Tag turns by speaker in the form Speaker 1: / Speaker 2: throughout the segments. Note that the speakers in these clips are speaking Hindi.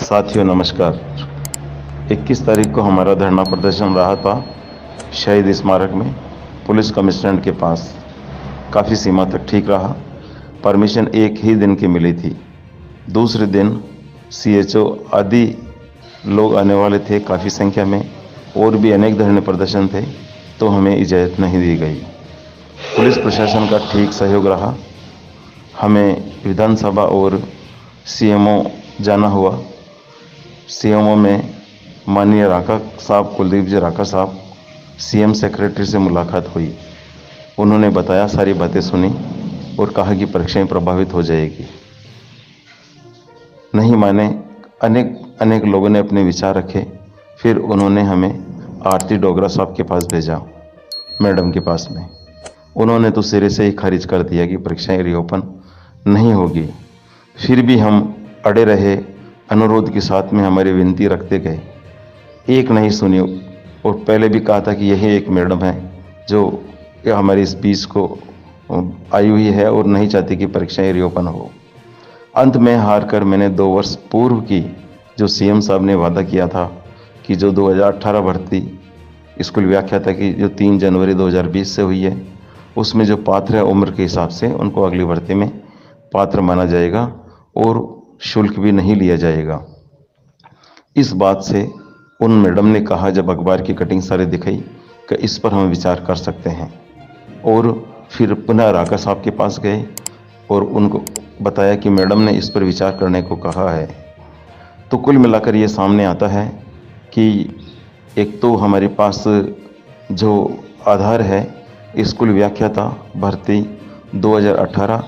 Speaker 1: साथियों नमस्कार। 21 तारीख को हमारा धरना प्रदर्शन रहा था शहीद स्मारक में पुलिस कमिश्नरेट के पास। काफ़ी सीमा तक ठीक रहा। परमिशन एक ही दिन की मिली थी। दूसरे दिन CHO आदि लोग आने वाले थे काफ़ी संख्या में, और भी अनेक धरने प्रदर्शन थे, तो हमें इजाज़त नहीं दी गई। पुलिस प्रशासन का ठीक सहयोग रहा। हमें विधानसभा और CMO जाना हुआ। CMO में माननीय राका साहब, कुलदीप जी राका साहब, CM सेक्रेटरी से मुलाकात हुई। उन्होंने बताया, सारी बातें सुनी और कहा कि परीक्षाएं प्रभावित हो जाएगी। नहीं माने, अनेक लोगों ने अपने विचार रखे। फिर उन्होंने हमें आरती डोगरा साहब के पास भेजा, मैडम के पास में। उन्होंने तो सिरे से ही खारिज कर दिया कि परीक्षाएं रीओपन नहीं होगी। फिर भी हम अड़े रहे, अनुरोध के साथ में हमारी विनती रखते गए। एक नहीं सुनी, और पहले भी कहा था कि यही एक मैडम है जो हमारी इस बीच को आई हुई है और नहीं चाहती कि परीक्षाएं रीओपन हो। अंत में हार कर मैंने 2 वर्ष पूर्व की जो CM साहब ने वादा किया था कि जो 2018 भर्ती स्कूल व्याख्याता की जो 3 जनवरी 2020 से हुई है, उसमें जो पात्र है उम्र के हिसाब से उनको अगली भर्ती में पात्र माना जाएगा और शुल्क भी नहीं लिया जाएगा। इस बात से उन मैडम ने कहा, जब अखबार की कटिंग सारे दिखाई, कि इस पर हम विचार कर सकते हैं। और फिर पुनः राका साहब के पास गए और उनको बताया कि मैडम ने इस पर विचार करने को कहा है। तो कुल मिलाकर ये सामने आता है कि एक तो हमारे पास जो आधार है स्कूल व्याख्याता भर्ती 2018,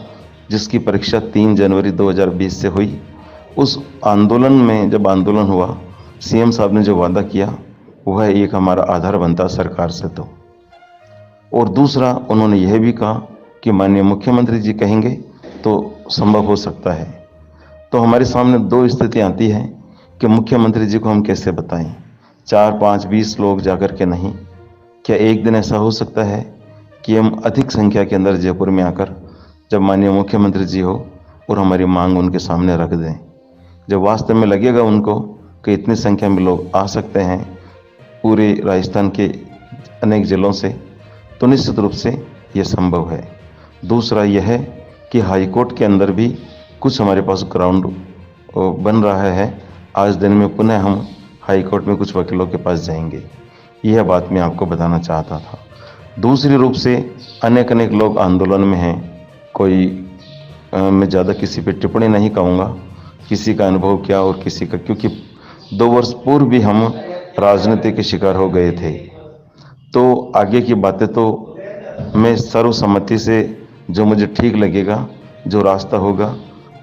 Speaker 1: जिसकी परीक्षा 3 जनवरी 2020 से हुई, उस आंदोलन में जब आंदोलन हुआ, CM साहब ने जो वादा किया वह एक हमारा आधार बनता सरकार से। तो और दूसरा उन्होंने यह भी कहा कि माननीय मुख्यमंत्री जी कहेंगे तो संभव हो सकता है। तो हमारे सामने 2 स्थितियाँ आती हैं कि मुख्यमंत्री जी को हम कैसे बताएं। 4, 5, 20 लोग जाकर के नहीं, क्या एक दिन ऐसा हो सकता है कि हम अधिक संख्या के अंदर जयपुर में आकर जब माननीय मुख्यमंत्री जी हो और हमारी मांग उनके सामने रख दें। जब वास्तव में लगेगा उनको कि इतनी संख्या में लोग आ सकते हैं पूरे राजस्थान के अनेक जिलों से, तो निश्चित रूप से यह संभव है। दूसरा यह है कि हाई कोर्ट के अंदर भी कुछ हमारे पास ग्राउंड बन रहा है। आज दिन में पुनः हम हाई कोर्ट में कुछ वकीलों के पास जाएंगे। यह बात मैं आपको बताना चाहता था। दूसरी रूप से अनेक लोग आंदोलन में हैं। कोई मैं ज़्यादा किसी पे टिप्पणी नहीं कहूँगा, किसी का अनुभव क्या और किसी का, क्योंकि 2 वर्ष पूर्व भी हम राजनीति के शिकार हो गए थे। तो आगे की बातें तो मैं सर्वसम्मति से जो मुझे ठीक लगेगा, जो रास्ता होगा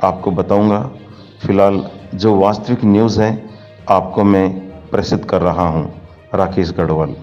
Speaker 1: आपको बताऊंगा। फिलहाल जो वास्तविक न्यूज़ है आपको मैं प्रेषित कर रहा हूं। राकेश गढ़वाल।